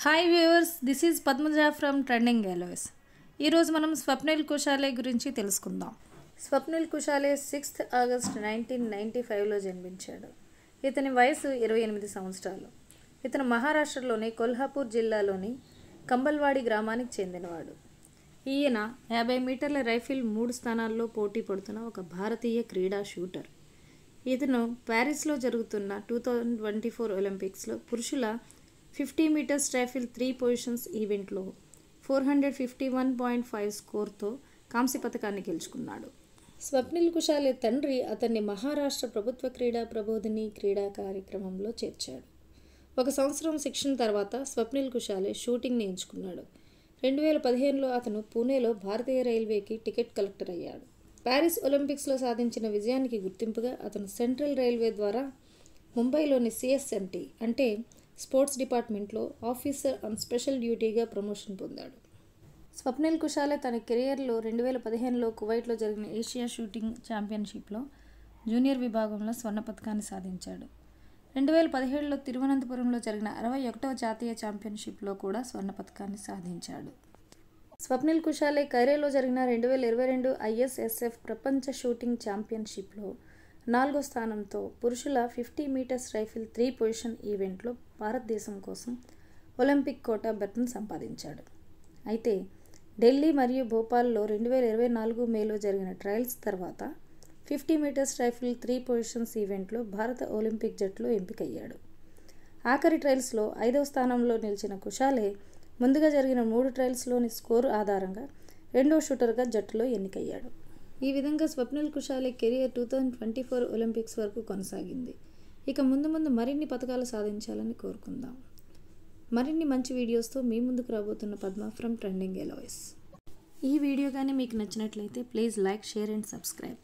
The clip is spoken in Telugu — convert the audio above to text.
Hi viewers, this is Padmaja from trending ఎలోస్. ఈరోజు మనం స్వప్నిల్ కుషాలే గురించి తెలుసుకుందాం. స్వప్నిల్ కుషాలే 6th ఆగస్ట్ 1995లో జన్మించాడు. ఇతని వయసు 28 సంవత్సరాలు. ఇతను మహారాష్ట్రలోని కొల్హాపూర్ జిల్లాలోని కంబల్వాడి గ్రామానికి చెందినవాడు. ఈయన 50 మీటర్ల రైఫిల్ 3 స్థానాల్లో పోటీ పడుతున్న ఒక భారతీయ క్రీడా షూటర్. ఇతను ప్యారిస్లో జరుగుతున్న 2024 ఒలింపిక్స్లో పురుషుల 50 మీటర్స్ రైఫిల్ 3 పొజిషన్స్ ఈవెంట్లో 451.5 స్కోర్తో కాంస్య పథకాన్ని గెలుచుకున్నాడు. స్వప్నిల్ కుషాలే తండ్రి అతన్ని మహారాష్ట్ర ప్రభుత్వ క్రీడా ప్రబోధిని క్రీడా కార్యక్రమంలో చేర్చాడు. 1 సంవత్సరం శిక్షణ తర్వాత స్వప్నిల్ కుషాలే షూటింగ్ని ఎంచుకున్నాడు. 2015లో అతను పూణేలో భారతీయ రైల్వేకి టికెట్ కలెక్టర్ అయ్యాడు. ప్యారిస్ ఒలింపిక్స్లో సాధించిన విజయానికి గుర్తింపుగా అతను సెంట్రల్ రైల్వే ద్వారా ముంబైలోని CSMT అంటే స్పోర్ట్స్ డిపార్ట్మెంట్లో ఆఫీసర్ ఆన్ స్పెషల్ డ్యూటీగా ప్రమోషన్ పొందాడు. స్వప్నిల్ కుషాలే తన కెరియర్లో 2015లో కువైట్లో జరిగిన ఏషియా షూటింగ్ ఛాంపియన్షిప్లో జూనియర్ విభాగంలో స్వర్ణ పతకాన్ని సాధించాడు. 2017లో తిరువనంతపురంలో జరిగిన 61వ జాతీయ ఛాంపియన్షిప్లో కూడా స్వర్ణ పతకాన్ని సాధించాడు. స్వప్నిల్ కుషాలే కైరోలో జరిగిన 2022 ISSF ప్రపంచ షూటింగ్ ఛాంపియన్షిప్లో 4వ స్థానంతో పురుషుల 50 మీటర్స్ రైఫిల్ 3 పొజిషన్ ఈవెంట్లో భారతదేశం కోసం ఒలింపిక్ కోటా బెర్త్ను సంపాదించాడు. అయితే ఢిల్లీ మరియు భోపాల్లో 2024 మేలో జరిగిన ట్రయల్స్ తర్వాత 50 మీటర్స్ రైఫిల్ 3 పొజిషన్స్ ఈవెంట్లో భారత ఒలింపిక్ జట్టులో ఎంపికయ్యాడు. ఆఖరి ట్రయల్స్లో 5వ స్థానంలో నిలిచిన కుషాలే ముందుగా జరిగిన 3 ట్రయల్స్లోని స్కోరు ఆధారంగా 2వ షూటర్గా జట్టులో ఎన్నికయ్యాడు. ఈ విధంగా స్వప్నిల్ కుషాలే కెరియర్ 2024 ఒలింపిక్స్ వరకు కొనసాగింది. ఇక ముందు మరిన్ని పతకాలు సాధించాలని కోరుకుందాం. మరిన్ని మంచి వీడియోస్తో మీ ముందుకు రాబోతున్న పద్మ ఫ్రమ్ ట్రెండింగ్ ఎలోస్. ఈ వీడియో కానీ మీకు నచ్చినట్లయితే please like, share and subscribe.